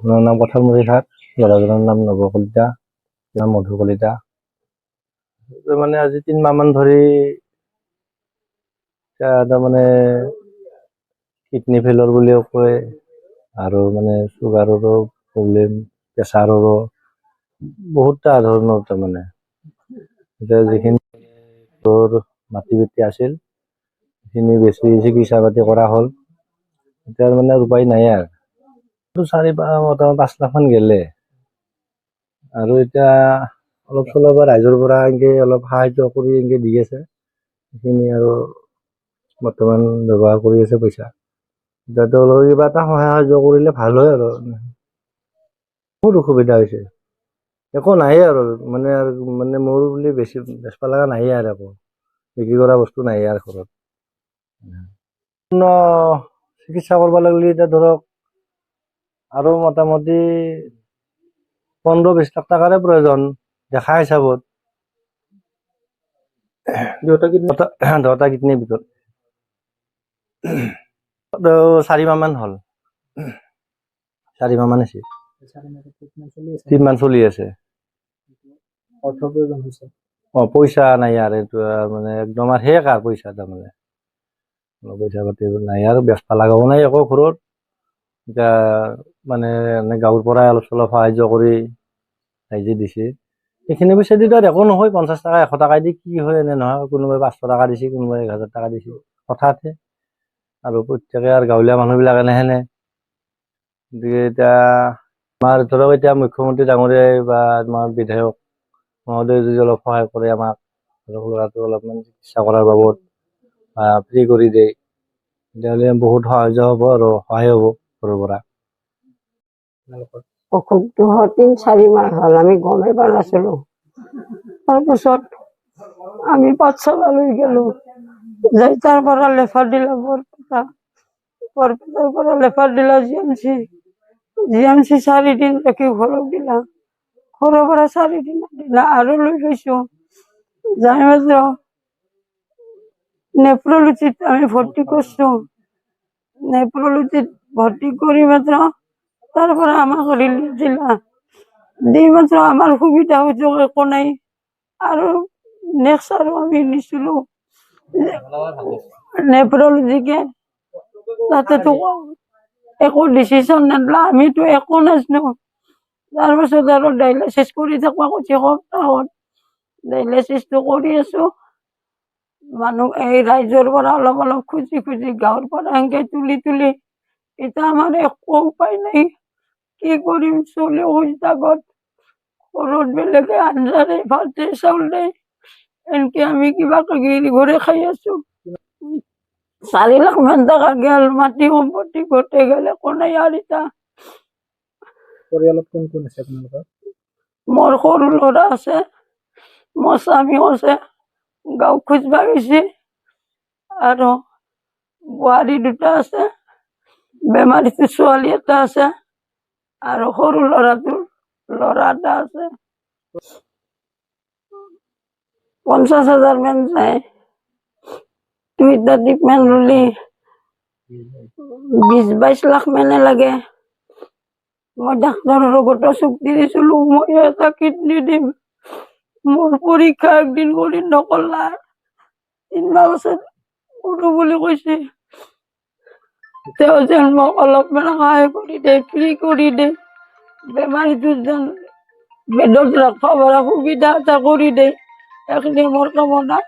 মোৰ নাম পথাৰমুখী ঘাট, ল'ৰাজনৰ নাম নৱ কলিতা, নাম মধু কলিতা। মানে আজি 3 মাহমান ধৰি তাৰমানে কিডনী ফেইলৰ বুলিও কয়, আৰু মানে চুগাৰৰো প্ৰব্লেম, প্ৰেছাৰৰো বহুতটা ধৰণৰ। তাৰমানে এতিয়া যিখিনি মাটি বেটি আছিল সেইখিনি বেছি চিকিৎসা পাতি কৰা হ'ল। এতিয়া মানে উপায় নাই আৰু 4-5 লাখ মান গেলে, আৰু এতিয়া অলপ চলপ ৰাইজৰ পৰা এনেকে অলপ সাহায্য কৰি এনেকে দি আছে। সেইখিনি আৰু বৰ্তমান ব্যৱহাৰ কৰি আছে পইচা। এতিয়া তেওঁলোকে কিবা এটা সহায় সাহায্য কৰিলে ভাল হয় আৰু। বহুত অসুবিধা হৈছে, একো নাই আৰু মানে মোৰ বুলি বেচবা লগা নাই আৰু, একো বিক্ৰী কৰা বস্তু নাই আৰু ঘৰত। চিকিৎসা কৰিব লাগিলে এতিয়া ধৰক আৰু মোটামুটি 15-20 লাখ টকাৰে প্ৰয়োজন দেখা হিচাপত। দুটা কিডনীৰ ভিতৰত 4 মাহ মান হ'ল, 4 মাহ মান হৈছে, 3 মান চলি আছে। পইচা নাই আৰু এইটো মানে একদম আৰু শেষ আৰু পইচা। তাৰমানে পইচা পাতি নাই আৰু, বেচবা লগাও নাই একো ঘৰত। এতিয়া মানে গাঁৱৰ পৰাই অলপ চলপ সাহায্য কৰি ৰাইজে দিছে। সেইখিনি পইচা দি তাত একো নহয়, 50 টকা 100 টকা দি কি হয় এনে নহয়। কোনোবাই 500 টকা দিছে, কোনোবাই 1000 টকা দিছে, হঠাতে। আৰু প্ৰত্যেকে আৰু গাঁৱলীয়া মানুহবিলাক এনেহেনে। গতিকে এতিয়া আমাৰ ধৰক এতিয়া মুখ্যমন্ত্ৰী ডাঙৰীয়াই বা আমাৰ বিধায়ক মহোদয়ে যদি অলপ সহায় কৰে আমাক, ধৰক ল'ৰাটো অলপমান চিকিৎসা কৰাৰ বাবদ বা ফ্ৰী কৰি দিয়ে, তেতিয়াহ'লে বহুত সাহায্য হ'ব আৰু সহায় হ'ব ঘৰৰ পৰা। অসুখটো 3-4 মাহ হ'ল, আমি গমেই পোৱা নাছিলো। তাৰপিছত আমি পাঠশালা লৈ গেলো, যাই তাৰ পৰা লেফাৰ দিলা বৰপেটাৰ পৰা লেফাৰ দিলা জিএমচি 4 দিন থাকি ঘৰত দিলা, ঘৰৰ পৰা 4 দিন দিলা আৰু লৈ গৈছো। যাই মাত্ৰ নেফ্ৰলজিত আমি ভৰ্তি কৰছো, নেফ্ৰলজিত ভৰ্তি কৰি মাত্ৰ তাৰ পৰা আমাক ৰিলিজ দিলা, দি মাত্ৰ আমাৰ সুবিধা সুযোগ একো নাই। আৰু নেক্সট আৰু আমি নিছিলো নেফ্ৰলজিকে, তাতেতো একো ডিসিশন নেলা, আমিতো একো নাজনো। তাৰপাছত আৰু ডায়ালাইচিস কৰি থাকবা কৈছে সপ্তাহত, ডায়ালাইচিসটো কৰি আছো। মানুহ এই ৰাইজৰ পৰা অলপ অলপ খুজি খুজি গাঁৱৰ পৰা এনেকে তুলি তুলি, এতিয়া আমাৰ একো উপায় নাই। কি কৰিম, চলি জাগত ঘৰত বেলেগে আঞ্জা দেই, ভাত দেই, চাউল দেই, এনেকে আমি কিবা গিৰি ঘৰে খাই আছো। 4 লাখ মান টাকা গেল, মাটি সম্পত্তি গোটেই গেল, একো নাই আর এটা। মোৰ সৰু ল'ৰা আছে, মোৰ স্বামীও আছে, গাঁও খুঁজবা গৈছে, আৰু বোৱাৰী 2টা আছে, বেমাৰীটো ছোৱালী এটা আছে, আৰু সৰু ল'ৰা এটা আছে। 50,000 মান যায়, 2টা ট্ৰিটমেণ্ট ললি 20-22 লাখ মানে লাগে। মই ডাক্তৰৰ লগত চুক্তি দিছিলো, মই এটা কিডনী দিম। মোৰ পৰীক্ষা একদিন কৰি নকলা, 3 মাহ পাছত কৰো বুলি কৈছে। তেওঁ যেন মোক অলপমান সহায় কৰি দে, ফ্ৰী কৰি দে, বেমাৰীটো যেন বেডত ৰাখবা পৰা সুবিধা এটা কৰি দে, এইখিনি মোৰ কামনা।